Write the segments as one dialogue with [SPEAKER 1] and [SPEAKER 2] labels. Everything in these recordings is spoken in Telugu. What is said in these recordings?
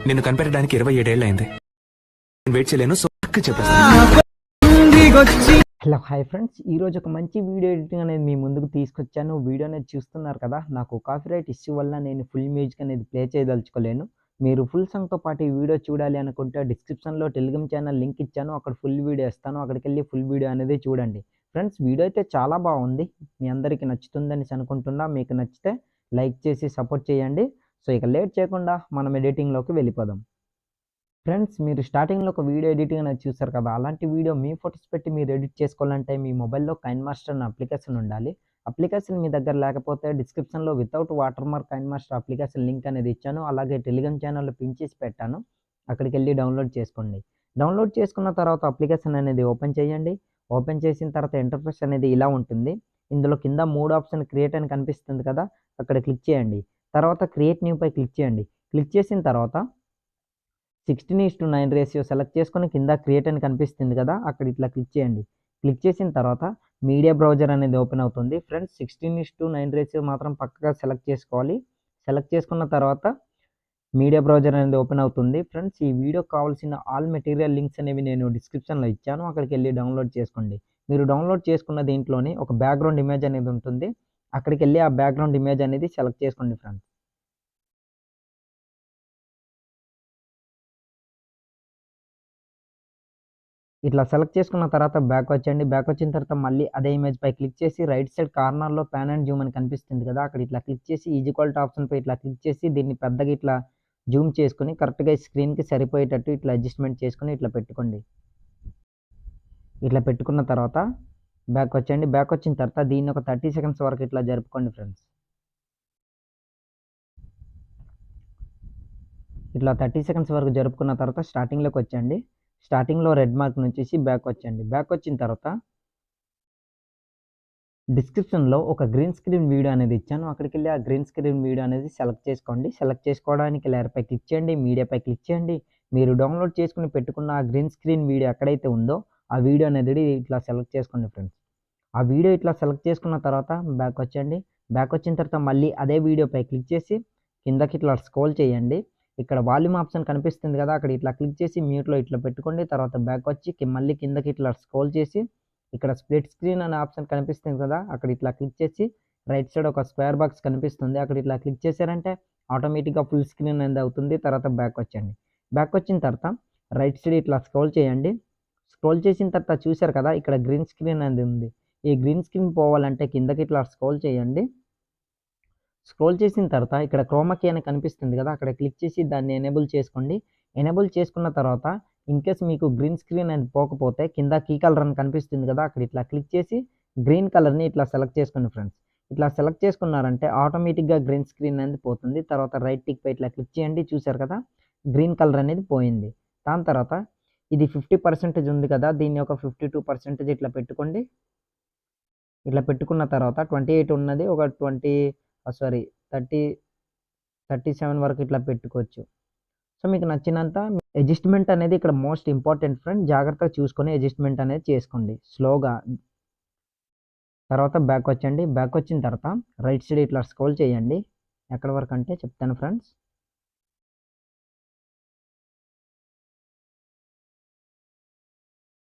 [SPEAKER 1] నిన్ను కనిపెట్టడానికి 27 ఏళ్ళైంది. నేను వెయిట్ చేయలేను. సో చెప్పేస్తాను.
[SPEAKER 2] హలో హాయ్ ఫ్రెండ్స్, ఈరోజు ఒక మంచి వీడియో ఎడిటింగ్ అనేది మీ ముందుకు తీసుకొచ్చాను. వీడియో అనేది చూస్తున్నారు కదా, నాకు కాపీరైట్ ఇష్యూ వల్ల నేను ఫుల్ మ్యూజిక్ అనేది ప్లే చేయదలుచుకోలేను. మీరు ఫుల్ సాంగ్తో పాటు ఈ వీడియో చూడాలి అనుకుంటే డిస్క్రిప్షన్లో టెలిగ్రామ్ ఛానల్ లింక్ ఇచ్చాను, అక్కడ ఫుల్ వీడియో ఇస్తాను. అక్కడికి వెళ్ళి ఫుల్ వీడియో అనేది చూడండి. ఫ్రెండ్స్, వీడియో అయితే చాలా బాగుంది, మీ అందరికీ నచ్చుతుందని అనుకుంటున్నా. మీకు నచ్చితే లైక్ చేసి సపోర్ట్ చేయండి. సో ఇక లేట్ చేయకుండా మనం ఎడిటింగ్లోకి వెళ్ళిపోదాం. ఫ్రెండ్స్, మీరు స్టార్టింగ్లో ఒక వీడియో ఎడిటింగ్ అనేది చూస్తారు కదా, అలాంటి వీడియో మీ ఫొటోస్ పెట్టి మీరు ఎడిట్ చేసుకోవాలంటే మీ మొబైల్లో కైన్మాస్టర్ అనే అప్లికేషన్ ఉండాలి. అప్లికేషన్ మీ దగ్గర లేకపోతే డిస్క్రిప్షన్లో without water mark కైన్మాస్టర్ application link అనేది ఇచ్చాను. అలాగే టెలిగ్రామ్ ఛానల్లో పిన్ చేసి పెట్టాను, అక్కడికి వెళ్ళి డౌన్లోడ్ చేసుకోండి. డౌన్లోడ్ చేసుకున్న తర్వాత అప్లికేషన్ అనేది ఓపెన్ చేయండి. ఓపెన్ చేసిన తర్వాత ఇంటర్ఫేస్ అనేది ఇలా ఉంటుంది. ఇందులో కింద 3 ఆప్షన్ క్రియేట్ అని కనిపిస్తుంది కదా, అక్కడ క్లిక్ చేయండి. తర్వాత క్రియేట్ న్యూ పై క్లిక్ చేయండి. క్లిక్ చేసిన తర్వాత 16:9 రేషియో సెలెక్ట్ చేసుకొని కింద క్రియేట్ అని కనిపిస్తుంది కదా, అక్కడ ఇట్లా క్లిక్ చేయండి. క్లిక్ చేసిన తర్వాత మీడియా బ్రౌజర్ అనేది ఓపెన్ అవుతుంది. ఫ్రెండ్స్, 16:9 రేషియో మాత్రం పక్కగా సెలెక్ట్ చేసుకోవాలి. సెలెక్ట్ చేసుకున్న తర్వాత మీడియా బ్రౌజర్ అనేది ఓపెన్ అవుతుంది. ఫ్రెండ్స్, ఈ వీడియోకి కావాల్సిన ఆల్ మెటీరియల్ లింక్స్ అనేవి నేను డిస్క్రిప్షన్లో ఇచ్చాను, అక్కడికి వెళ్ళి డౌన్లోడ్ చేసుకోండి. మీరు డౌన్లోడ్ చేసుకున్న దీంట్లోనే ఒక బ్యాక్గ్రౌండ్ ఇమేజ్ అనేది ఉంటుంది, అక్కడికి వెళ్ళి ఆ బ్యాక్గ్రౌండ్ ఇమేజ్ అనేది సెలెక్ట్ చేసుకోండి. ఫ్రెండ్స్, ఇట్లా సెలెక్ట్ చేసుకున్న తర్వాత బ్యాక్ వచ్చేయండి. బ్యాక్ వచ్చిన తర్వాత మళ్ళీ అదే ఇమేజ్ పై క్లిక్ చేసి రైట్ సైడ్ కార్నర్లో పాన్ అండ్ జూమ్ అని కనిపిస్తుంది కదా, అక్కడ ఇట్లా క్లిక్ చేసి ఈక్వాలిటీ ఆప్షన్ పై ఇట్లా క్లిక్ చేసి దీన్ని పెద్దగా ఇట్లా జూమ్ చేసుకుని కరెక్ట్గా స్క్రీన్కి సరిపోయేటట్టు ఇట్లా అడ్జస్ట్మెంట్ చేసుకుని ఇట్లా పెట్టుకోండి. ఇట్లా పెట్టుకున్న తర్వాత బ్యాక్ వచ్చేయండి. బ్యాక్ వచ్చిన తర్వాత దీన్ని ఒక 30 సెకండ్స్ వరకు ఇట్లా జరుపుకోండి. ఫ్రెండ్స్, ఇట్లా 30 సెకండ్స్ వరకు జరుపుకున్న తర్వాత స్టార్టింగ్లోకి వచ్చేయండి. స్టార్టింగ్లో రెడ్ మార్క్ నుంచి బ్యాక్ వచ్చేయండి. బ్యాక్ వచ్చిన తర్వాత డిస్క్రిప్షన్లో ఒక గ్రీన్ స్క్రీన్ వీడియో అనేది ఇచ్చాను, అక్కడికి వెళ్ళి ఆ గ్రీన్ స్క్రీన్ వీడియో అనేది సెలెక్ట్ చేసుకోండి. సెలెక్ట్ చేసుకోవడానికి లేయర్పై క్లిక్ చేయండి, మీడియాపై క్లిక్ చేయండి. మీరు డౌన్లోడ్ చేసుకుని పెట్టుకున్న ఆ గ్రీన్ స్క్రీన్ వీడియో ఎక్కడైతే ఉందో ఆ వీడియో అనేది ఇట్లా సెలెక్ట్ చేసుకోండి. ఫ్రెండ్స్, ఆ వీడియో ఇట్లా సెలెక్ట్ చేసుకున్న తర్వాత బ్యాక్ వచ్చేయండి. బ్యాక్ వచ్చిన తర్వాత మళ్ళీ అదే వీడియోపై క్లిక్ చేసి కిందకి ఇట్లా స్క్రోల్ చేయండి. ఇక్కడ వాల్యూమ్ ఆప్షన్ కనిపిస్తుంది కదా, అక్కడ ఇట్లా క్లిక్ చేసి మ్యూట్లో ఇట్లా పెట్టుకోండి. తర్వాత బ్యాక్ వచ్చి మళ్ళీ కిందకి ఇట్లా స్క్రోల్ చేసి ఇక్కడ స్ప్లిట్ స్క్రీన్ అనే ఆప్షన్ కనిపిస్తుంది కదా, అక్కడ ఇట్లా క్లిక్ చేసి రైట్ సైడ్ ఒక స్క్వేర్ బాక్స్ కనిపిస్తుంది, అక్కడ ఇట్లా క్లిక్ చేశారంటే ఆటోమేటిక్గా ఫుల్ స్క్రీన్ అనేది అవుతుంది. తర్వాత బ్యాక్ వచ్చండి. బ్యాక్ వచ్చిన తర్వాత రైట్ సైడ్ ఇట్లా స్క్రోల్ చేయండి. స్క్రోల్ చేసిన తర్వాత చూశారు కదా, ఇక్కడ గ్రీన్ స్క్రీన్ అనేది ఉంది. ఈ గ్రీన్ స్క్రీన్ పోవాలంటే కిందకి ఇట్లా స్క్రోల్ చేయండి. స్క్రోల్ చేసిన తర్వాత ఇక్కడ క్రోమాకీ అని కనిపిస్తుంది కదా, అక్కడ క్లిక్ చేసి దాన్ని ఎనేబుల్ చేసుకోండి. ఎనేబుల్ చేసుకున్న తర్వాత ఇన్కేస్ మీకు గ్రీన్ స్క్రీన్ అనేది పోకపోతే కింద కీ కలర్ అని కనిపిస్తుంది కదా, అక్కడ ఇట్లా క్లిక్ చేసి గ్రీన్ కలర్ని ఇట్లా సెలెక్ట్ చేసుకోండి. ఫ్రెండ్స్, ఇట్లా సెలెక్ట్ చేసుకున్నారంటే ఆటోమేటిక్గా గ్రీన్ స్క్రీన్ అనేది పోతుంది. తర్వాత రైట్ టిక్ పై ఇట్లా క్లిక్ చేయండి. చూసారు కదా, గ్రీన్ కలర్ అనేది పోయింది. దాని తర్వాత ఇది 50% ఉంది కదా, దీన్ని ఒక 52% ఇట్లా పెట్టుకోండి. ఇట్లా పెట్టుకున్న తర్వాత 28 ఉన్నది ఒక 37 వరకు ఇట్లా పెట్టుకోవచ్చు. సో మీకు నచ్చినంత అడ్జస్ట్మెంట్ అనేది ఇక్కడ మోస్ట్ ఇంపార్టెంట్ ఫ్రెండ్, జాగ్రత్తగా చూసుకొని అడ్జస్ట్మెంట్ అనేది చేసుకోండి స్లోగా. తర్వాత బ్యాక్ వచ్చండి. బ్యాక్ వచ్చిన తర్వాత రైట్ సైడ్ ఇట్లా స్క్రోల్ చేయండి. ఎక్కడ వరకు అంటే చెప్తాను ఫ్రెండ్స్.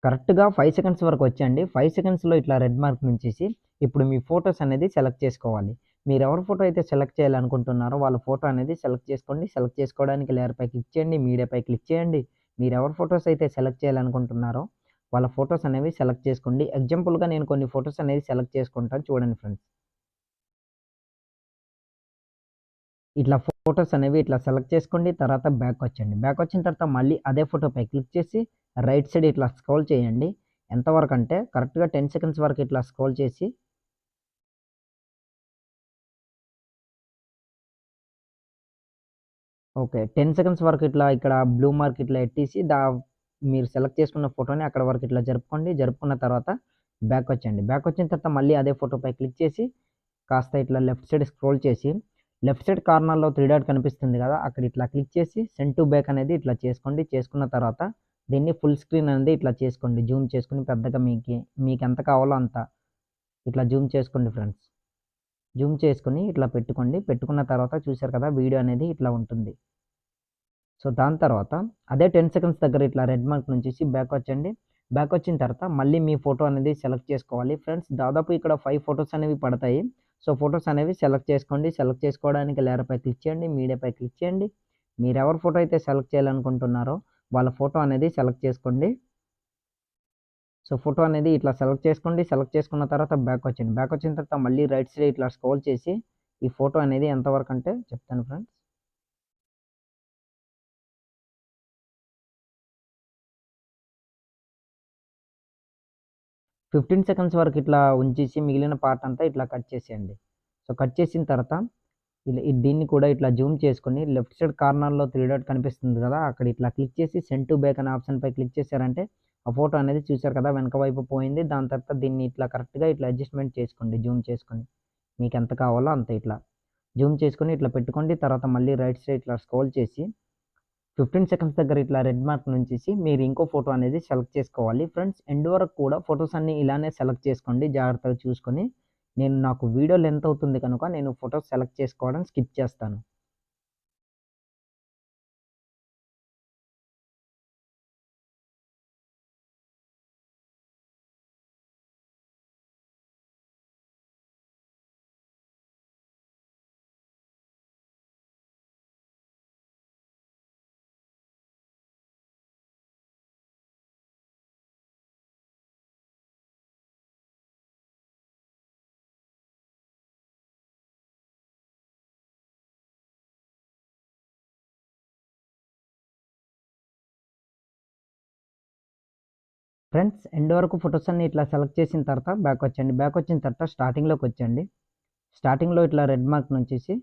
[SPEAKER 2] కరెక్ట్గా 5 సెకండ్స్ వరకు వచ్చండి. 5 సెకండ్స్లో ఇట్లా రెడ్ మార్క్ నుంచి ఇప్పుడు మీ ఫొటోస్ అనేది సెలెక్ట్ చేసుకోవాలి. మీరు ఎవరి ఫోటో అయితే సెలెక్ట్ చేయాలనుకుంటున్నారో వాళ్ళ ఫోటో అనేది సెలెక్ట్ చేసుకోండి. సెలెక్ట్ చేసుకోవడానికి లేయర్పై క్లిక్ చేయండి, మీడియాపై క్లిక్ చేయండి. మీరు ఎవరి ఫొటోస్ అయితే సెలెక్ట్ చేయాలనుకుంటున్నారో వాళ్ళ ఫొటోస్ అనేవి సెలెక్ట్ చేసుకోండి. ఎగ్జాంపుల్గా నేను కొన్ని ఫొటోస్ అనేది సెలెక్ట్ చేసుకుంటాను, చూడండి ఫ్రెండ్స్. ఇట్లా ఫొటోస్ అనేవి ఇట్లా సెలెక్ట్ చేసుకోండి. తర్వాత బ్యాక్ వచ్చండి. బ్యాక్ వచ్చిన తర్వాత మళ్ళీ అదే ఫోటోపై క్లిక్ చేసి రైట్ సైడ్ ఇట్లా స్క్రోల్ చేయండి. ఎంతవరకు అంటే కరెక్ట్గా 10 సెకండ్స్ వరకు ఇట్లా స్క్రోల్ చేసి ఓకే 10 సెకండ్స్ వరకు ఇట్లా ఇక్కడ బ్లూ మార్క్ ఇట్లా ఎట్టేసి మీరు సెలెక్ట్ చేసుకున్న ఫోటోని అక్కడ వరకు ఇట్లా జరుపుకోండి. జరుపుకున్న తర్వాత బ్యాక్ వచ్చండి. బ్యాక్ వచ్చిన తర్వాత మళ్ళీ అదే ఫోటోపై క్లిక్ చేసి కాస్త ఇట్లా లెఫ్ట్ సైడ్ స్క్రోల్ చేసి లెఫ్ట్ సైడ్ కార్నర్లో 3 డాట్ కనిపిస్తుంది కదా, అక్కడ ఇట్లా క్లిక్ చేసి సెండ్ టు బ్యాక్ అనేది ఇట్లా చేసుకోండి. చేసుకున్న తర్వాత దీన్ని ఫుల్ స్క్రీన్ అనేది ఇట్లా చేసుకోండి. జూమ్ చేసుకుని పెద్దగా మీకు ఎంత కావాలో అంత ఇట్లా జూమ్ చేసుకోండి. ఫ్రెండ్స్, జూమ్ చేసుకుని ఇట్లా పెట్టుకోండి. పెట్టుకున్న తర్వాత చూశారు కదా, వీడియో అనేది ఇట్లా ఉంటుంది. సో దాని తర్వాత అదే 10 సెకండ్స్ దగ్గర ఇట్లా రెడ్ మార్క్ నుంచేసి బ్యాక్ వచ్చండి. బ్యాక్ వచ్చిన తర్వాత మళ్ళీ మీ ఫోటో అనేది సెలెక్ట్ చేసుకోవాలి ఫ్రెండ్స్. దాదాపు ఇక్కడ 5 ఫోటోస్ అనేవి పడతాయి. సో ఫోటోస్ అనేవి సెలెక్ట్ చేసుకోండి. సెలెక్ట్ చేసుకోవడానికి లేయర్‌పై క్లిక్ చేయండి. మీడియాపై క్లిక్ చేయండి. మీరెవరి ఫోటో అయితే సెలెక్ట్ చేయాలనుకుంటున్నారో వాళ్ళ ఫోటో అనేది సెలెక్ట్ చేసుకోండి. సో ఫోటో అనేది ఇట్లా సెలెక్ట్ చేసుకోండి. సెలెక్ట్ చేసుకున్న తర్వాత బ్యాక్ వచ్చేయండి. బ్యాక్ వచ్చిన తర్వాత మళ్ళీ రైట్ సైడ్ ఇట్లా స్క్రోల్ చేసి ఈ ఫోటో అనేది ఎంతవరకు అంటే చెప్తాను ఫ్రెండ్స్. 15 సెకండ్స్ వరకు ఇట్లా ఉంచేసి మిగిలిన పార్ట్ అంతా ఇట్లా కట్ చేసేయండి. సో కట్ చేసిన తర్వాత దీన్ని కూడా ఇట్లా జూమ్ చేసుకొని లెఫ్ట్ సైడ్ కార్నర్‌లో 3 డాట్ కనిపిస్తుంది కదా! అక్కడ ఇట్లా క్లిక్ చేసి సెండ్ టు బ్యాక్ అనే ఆప్షన్‌పై క్లిక్ చేశారంటే ఆ ఫోటో అనేది చూసారు కదా! వెనక వైపు పోయింది. దాని తర్వాత దీన్ని ఇట్లా కరెక్ట్‌గా ఇట్లా అడ్జస్ట్‌మెంట్ చేసుకోండి జూమ్ చేసుకొని. మీకెంత కావాలో అంత ఇట్లా జూమ్ చేసుకొని ఇట్లా పెట్టుకోండి. తర్వాత మళ్ళీ రైట్ సైడ్ ఇట్లా స్క్రోల్ చేసి 15 సెకండ్స్ దగ్గర ఇట్లా రెడ్ మార్క్ నుంచేసి మీరు ఇంకో ఫోటో అనేది సెలెక్ట్ చేసుకోవాలి. ఫ్రెండ్స్ ఎండ్ వరకు కూడా ఫోటోస్ అన్నీ ఇలానే సెలెక్ట్ చేసుకోండి జాగ్రత్తగా చూసుకొని. నాకు వీడియో లెంత్ అవుతుంది కనుక నేను ఫోటోస్ సెలెక్ట్ చేసుకోవడం స్కిప్ చేస్తాను. ఫ్రెండ్స్ ఎండ్ వరకు ఫోటోస్ అన్నీ ఇట్లా సెలెక్ట్ చేసిన తర్వాత బ్యాక్ వచ్చండి. బ్యాక్ వచ్చిన తర్వాత స్టార్టింగ్‌లోకి వచ్చండి. స్టార్టింగ్‌లో ఇట్లా రెడ్ మార్క్ నుంచేసి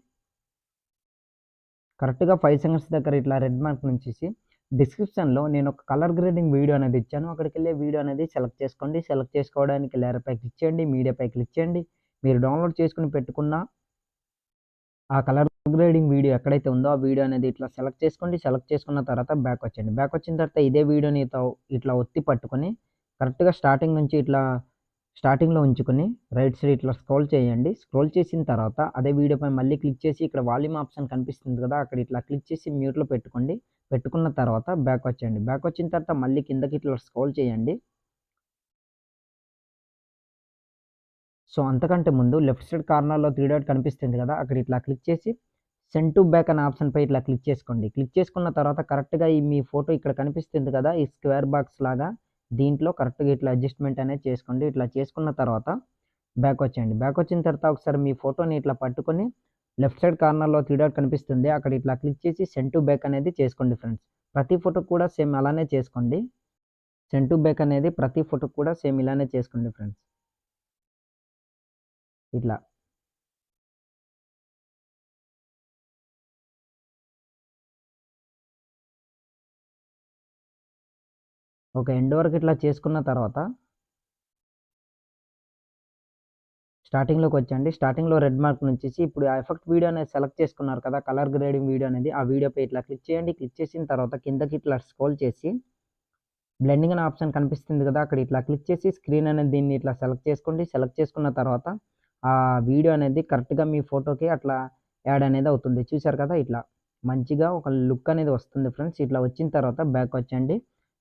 [SPEAKER 2] కరెక్ట్‌గా 5 సెకండ్స్ దగ్గర ఇట్లా రెడ్ మార్క్ నుంచేసి డిస్క్రిప్షన్‌లో నేను ఒక కలర్ గ్రేడింగ్ వీడియో అనేది ఇచ్చాను. అక్కడికెళ్ళి వీడియో అనేది సెలెక్ట్ చేసుకోండి. సెలెక్ట్ చేసుకోవడానికి లేయర్‌పై క్లిక్ చేయండి. మీడియాపై క్లిక్ చేయండి. మీరు డౌన్‌లోడ్ చేసుకొని పెట్టుకున్న ఆ కలర్ గ్రేడింగ్ వీడియో ఎక్కడైతే ఉందో ఆ వీడియో అనేది ఇట్లా సెలెక్ట్ చేసుకోండి. సెలెక్ట్ చేసుకున్న తర్వాత బ్యాక్ వచ్చేయండి. బ్యాక్ వచ్చిన తర్వాత ఇదే వీడియోని ఇట్లా ఒత్తి పట్టుకొని కరెక్ట్‌గా స్టార్టింగ్ నుంచి ఇట్లా స్టార్టింగ్‌లో ఉంచుకొని రైట్ సైడ్ ఇట్లా స్క్రోల్ చేయండి. స్క్రోల్ చేసిన తర్వాత అదే వీడియోపై మళ్ళీ క్లిక్ చేసి ఇక్కడ వాల్యూమ్ ఆప్షన్ కనిపిస్తుంది కదా! అక్కడ ఇట్లా క్లిక్ చేసి మ్యూట్‌లో పెట్టుకోండి. పెట్టుకున్న తర్వాత బ్యాక్ వచ్చేయండి. బ్యాక్ వచ్చిన తర్వాత మళ్ళీ కిందకి ఇట్లా స్క్రోల్ చేయండి. సో అంతకంటే ముందు లెఫ్ట్ సైడ్ కార్నర్‌లో 3 డాట్ కనిపిస్తుంది కదా! అక్కడ ఇట్లా క్లిక్ చేసి సెండ్ టు బ్యాక్ అనే ఆప్షన్‌పై ఇట్లా క్లిక్ చేసుకోండి. క్లిక్ చేసుకున్న తర్వాత కరెక్ట్‌గా మీ ఫోటో ఇక్కడ కనిపిస్తుంది కదా! ఈ స్క్వేర్ బాక్స్ లాగా దీంట్లో కరెక్ట్‌గా ఇట్లా అడ్జస్ట్‌మెంట్ అనేది చేసుకోండి. ఇట్లా చేసుకున్న తర్వాత బ్యాక్ వచ్చేయండి. బ్యాక్ వచ్చిన తర్వాత ఒకసారి మీ ఫోటోని ఇట్లా పట్టుకొని లెఫ్ట్ సైడ్ కార్నర్‌లో 3 డాట్ కనిపిస్తుంది. అక్కడ ఇట్లా క్లిక్ చేసి సెండ్ టు బ్యాక్ అనేది చేసుకోండి ఫ్రెండ్స్. ప్రతి ఫోటోకి కూడా సేమ్ అలానే చేసుకోండి. సెండ్ టు బ్యాక్ అనేది ప్రతి ఫోటోకి కూడా సేమ్ ఇలానే చేసుకోండి ఫ్రెండ్స్. ఇట్లా. ఓకే. ఎండ్ వరకు ఇట్లా చేసుకున్న తర్వాత స్టార్టింగ్‌లోకి వచ్చేయండి. స్టార్టింగ్‌లో రెడ్ మార్క్ నుంచేసి ఇప్పుడు ఆ ఎఫెక్ట్ వీడియో అనేది సెలెక్ట్ చేసుకున్నారు కదా! కలర్ గ్రేడింగ్ వీడియో అనేది ఆ వీడియోపై ఇట్లా క్లిక్ చేయండి. క్లిక్ చేసిన తర్వాత కిందకి ఇట్లా స్క్రోల్ చేసి బ్లెండింగ్ అనే ఆప్షన్ కనిపిస్తుంది కదా! అక్కడ ఇట్లా క్లిక్ చేసి స్క్రీన్ అనేది దీన్ని ఇట్లా సెలెక్ట్ చేసుకోండి. సెలెక్ట్ చేసుకున్న తర్వాత ఆ వీడియో అనేది కరెక్ట్‌గా మీ ఫోటోకి అట్లా యాడ్ అనేది అవుతుంది. చూసారు కదా! ఇట్లా మంచిగా ఒక లుక్ అనేది వస్తుంది ఫ్రెండ్స్. ఇట్లా వచ్చిన తర్వాత బ్యాక్ వచ్చేయండి.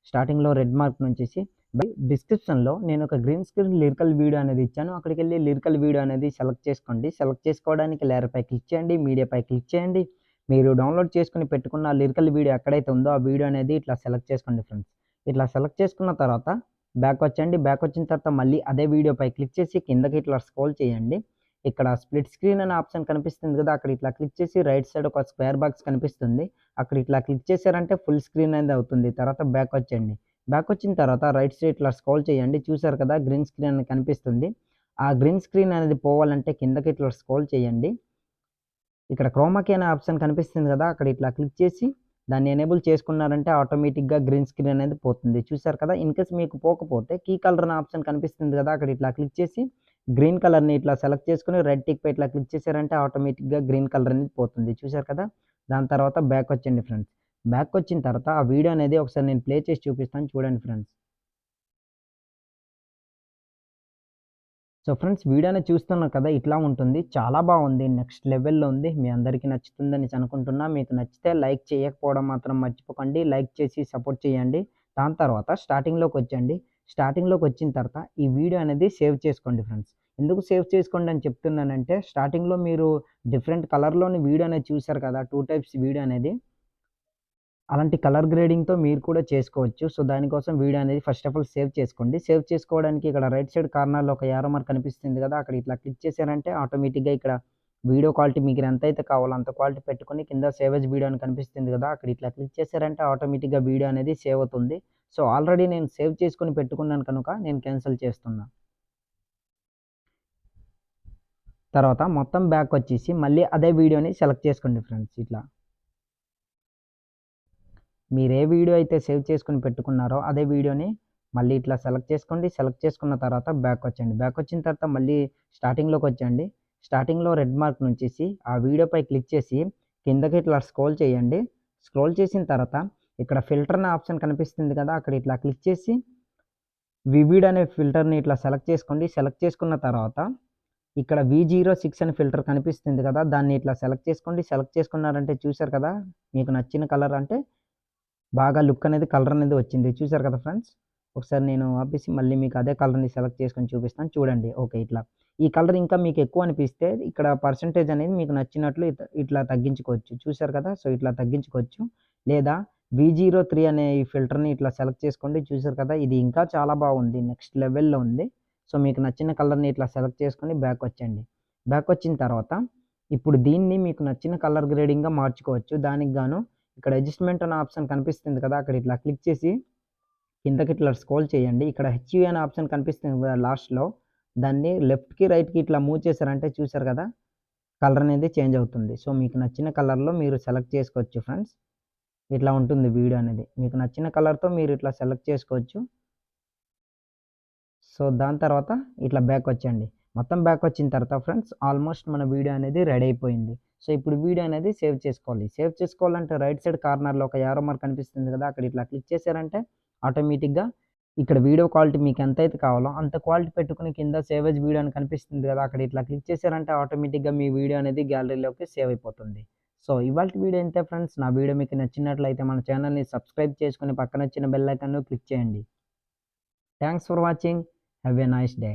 [SPEAKER 2] స్టార్టింగ్‌లో రెడ్ మార్క్ నుంచేసి డిస్క్రిప్షన్‌లో నేను ఒక గ్రీన్ స్క్రీన్ లిరికల్ వీడియో అనేది ఇచ్చాను. అక్కడికెళ్ళి లిరికల్ వీడియో అనేది సెలెక్ట్ చేసుకోండి. సెలెక్ట్ చేసుకోవడానికి లేయర్‌పై క్లిక్ చేయండి. మీడియాపై క్లిక్ చేయండి. మీరు డౌన్‌లోడ్ చేసుకొని పెట్టుకున్న లిరికల్ వీడియో ఎక్కడైతే ఉందో ఆ వీడియో అనేది ఇట్లా సెలెక్ట్ చేసుకోండి ఫ్రెండ్స్. ఇట్లా సెలెక్ట్ చేసుకున్న తర్వాత బ్యాక్ వచ్చేయండి. బ్యాక్ వచ్చిన తర్వాత మళ్ళీ అదే వీడియోపై క్లిక్ చేసి కిందకి ఇట్లా స్క్రోల్ చేయండి. ఇక్కడ స్ప్లిట్ స్క్రీన్ అనే ఆప్షన్ కనిపిస్తుంది కదా! అక్కడ ఇట్లా క్లిక్ చేసి రైట్ సైడ్ ఒక స్క్వేర్ బాక్స్ కనిపిస్తుంది. అక్కడ ఇట్లా క్లిక్ చేశారంటే ఫుల్ స్క్రీన్ అనేది అవుతుంది. తర్వాత బ్యాక్ వచ్చేయండి. బ్యాక్ వచ్చిన తర్వాత రైట్ సైడ్ ఇట్లా స్క్రోల్ చేయండి. చూసారు కదా! గ్రీన్ స్క్రీన్ అని కనిపిస్తుంది. ఆ గ్రీన్ స్క్రీన్ అనేది పోవాలంటే కిందకి ఇట్లా స్క్రోల్ చేయండి. ఇక్కడ క్రోమాకీ అనే ఆప్షన్ కనిపిస్తుంది కదా! అక్కడ ఇట్లా క్లిక్ చేసి దాన్ని ఎనేబుల్ చేసుకున్నారంటే ఆటోమేటిక్‌గా గ్రీన్ స్క్రీన్ అనేది పోతుంది. చూసారు కదా! ఇన్‌కేస్ మీకు పోకపోతే కీ కలర్ అనే ఆప్షన్ కనిపిస్తుంది కదా! అక్కడ ఇట్లా క్లిక్ చేసి గ్రీన్ కలర్‌ని ఇట్లా సెలెక్ట్ చేసుకొని రెడ్ టిక్‌పై ఇట్లా క్లిక్ చేశారంటే ఆటోమేటిక్‌గా గ్రీన్ కలర్ అనేది పోతుంది. చూసారు కదా! దాని తర్వాత బ్యాక్ వచ్చేయండి ఫ్రెండ్స్. బ్యాక్ వచ్చిన తర్వాత ఆ వీడియో అనేది ఒకసారి నేను ప్లే చేసి చూపిస్తాను చూడండి ఫ్రెండ్స్. సో ఫ్రెండ్స్ వీడియో అనేది చూస్తున్నారు కదా, ఇట్లా ఉంటుంది. చాలా బాగుంది, నెక్స్ట్ లెవెల్‌లో ఉంది. మీ అందరికీ నచ్చుతుందని అనుకుంటున్నా. మీకు నచ్చితే లైక్ చేయకపోవడం మాత్రం మర్చిపోకండి. లైక్ చేసి సపోర్ట్ చేయండి. దాని తర్వాత స్టార్టింగ్‌లోకొచ్చండి. స్టార్టింగ్‌లోకొచ్చిన తర్వాత ఈ వీడియో అనేది సేవ్ చేసుకోండి ఫ్రెండ్స్. ఎందుకు సేవ్ చేసుకోండి అని చెప్తున్నానంటే, స్టార్టింగ్‌లో మీరు డిఫరెంట్ కలర్‌లోని వీడియో అనేది చూసారు కదా, 2 టైప్స్ వీడియో అనేది. అలాంటి కలర్ గ్రేడింగ్‌తో మీరు కూడా చేసుకోవచ్చు. సో, దానికోసం వీడియో అనేది ఫస్ట్ ఆఫ్ ఆల్ సేవ్ చేసుకోండి. సేవ్ చేసుకోవడానికి ఇక్కడ రైట్ సైడ్ కార్నర్‌లో ఒక యారో మార్క్ కనిపిస్తుంది కదా, అక్కడ ఇట్లా క్లిక్ చేశారంటే ఆటోమేటిక్‌గా ఇక్కడ వీడియో క్వాలిటీ మీకు ఎంతైతే కావాలో అంత క్వాలిటీ పెట్టుకొని కింద సేవ్ యాస్ వీడియో అని కనిపిస్తుంది కదా, అక్కడ ఇట్లా క్లిక్ చేశారంటే ఆటోమేటిక్‌గా వీడియో అనేది సేవ్ అవుతుంది. సో, ఆల్రెడీ నేను సేవ్ చేసుకొని పెట్టుకున్నాను కనుక నేను క్యాన్సిల్ చేస్తున్నా. తర్వాత మొత్తం బ్యాక్ వచ్చేసి మళ్ళీ అదే వీడియోని సెలెక్ట్ చేసుకోండి ఫ్రెండ్స్. ఇట్లా మీరు ఏ వీడియో అయితే సేవ్ చేసుకొని పెట్టుకున్నారో అదే వీడియోని మళ్ళీ ఇట్లా సెలెక్ట్ చేసుకోండి. సెలెక్ట్ చేసుకున్న తర్వాత బ్యాక్ వచ్చండి. బ్యాక్ వచ్చిన తర్వాత మళ్ళీ స్టార్టింగ్‌లోకి వచ్చండి. స్టార్టింగ్‌లో రెడ్ మార్క్ నుంచేసి ఆ వీడియోపై క్లిక్ చేసి కిందకి ఇట్లా స్క్రోల్ చేయండి. స్క్రోల్ చేసిన తర్వాత ఇక్కడ ఫిల్టర్ అనే ఆప్షన్ కనిపిస్తుంది కదా, అక్కడ ఇట్లా క్లిక్ చేసి వివిడ్ అనే ఫిల్టర్‌ని ఇట్లా సెలెక్ట్ చేసుకోండి. సెలెక్ట్ చేసుకున్న తర్వాత ఇక్కడ V06 అనే ఫిల్టర్ కనిపిస్తుంది కదా, దాన్ని ఇట్లా సెలెక్ట్ చేసుకోండి. సెలెక్ట్ చేసుకున్నారంటే చూసారు కదా, మీకు నచ్చిన కలర్ అంటే బాగా లుక్ అనేది కలర్ అనేది వచ్చింది. చూసారు కదా ఫ్రెండ్స్. ఒకసారి నేను ఆపేసి మళ్ళీ మీకు అదే కలర్‌ని సెలెక్ట్ చేసుకొని చూపిస్తాను. చూడండి. ఓకే. ఇట్లా. ఈ కలర్ ఇంకా మీకు ఎక్కువ అనిపిస్తే ఇక్కడ పర్సెంటేజ్ అనేది మీకు నచ్చినట్లు ఇట్లా తగ్గించుకోవచ్చు. చూసారు కదా. సో, ఇట్లా తగ్గించుకోవచ్చు. లేదా V03 అనే ఈ ఫిల్టర్‌ని ఇట్లా సెలెక్ట్ చేసుకోండి. చూసారు కదా, ఇది ఇంకా చాలా బాగుంది. నెక్స్ట్ లెవెల్‌లో ఉంది. సో, మీకు నచ్చిన కలర్‌ని ఇట్లా సెలెక్ట్ చేసుకొని బ్యాక్ వచ్చేయండి. బ్యాక్ వచ్చిన తర్వాత ఇప్పుడు దీన్ని మీకు నచ్చిన కలర్ గ్రేడింగ్‌గా మార్చుకోవచ్చు. దానికి గాను ఇక్కడ అడ్జస్ట్‌మెంట్ అనే ఆప్షన్ కనిపిస్తుంది కదా, అక్కడ ఇట్లా క్లిక్ చేసి కిందకి ఇట్లా స్క్రోల్ చేయండి. ఇక్కడ హెచ్‌యు అనే ఆప్షన్ కనిపిస్తుంది కదా లాస్ట్‌లో, దాన్ని లెఫ్ట్‌కి, రైట్‌కి ఇట్లా మూవ్ చేశారంటే చూసారు కదా, కలర్ అనేది చేంజ్ అవుతుంది. సో, మీకు నచ్చిన కలర్‌లో మీరు సెలెక్ట్ చేసుకోవచ్చు ఫ్రెండ్స్. ఇట్లా ఉంటుంది వీడియో అనేది. మీకు నచ్చిన కలర్‌తో మీరు ఇట్లా సెలెక్ట్ చేసుకోవచ్చు. సో, దాని తర్వాత ఇట్లా బ్యాక్ వచ్చేయండి. మొత్తం బ్యాక్ వచ్చిన తర్వాత ఫ్రెండ్స్ ఆల్మోస్ట్ మన వీడియో అనేది రెడీ అయిపోయింది. సో, ఇప్పుడు వీడియో అనేది సేవ్ చేసుకోవాలి. సేవ్ చేసుకోవాలంటే రైట్ సైడ్ కార్నర్‌లో ఒక యారో మార్క్ కనిపిస్తుంది కదా, అక్కడ ఇట్లా క్లిక్ చేశారంటే ఆటోమేటిక్‌గా ఇక్కడ వీడియో క్వాలిటీ మీకు ఎంతైతే కావాలో అంత క్వాలిటీ పెట్టుకొని కింద సేవ్ యాస్ వీడియో అని కనిపిస్తుంది కదా, అక్కడ ఇట్లా క్లిక్ చేశారంటే ఆటోమేటిక్‌గా మీ వీడియో అనేది గ్యాలరీలోకి సేవ్ అయిపోతుంది. సో, ఇవాల్టి వీడియో ఇంతే ఫ్రెండ్స్. నా వీడియో మీకు నచ్చినట్లయితే మన ఛానల్‌ని సబ్స్క్రైబ్ చేసుకొని పక్కన వచ్చిన బెల్ ఐకాన్‌ను క్లిక్ చేయండి. Thanks for watching. Have a nice day.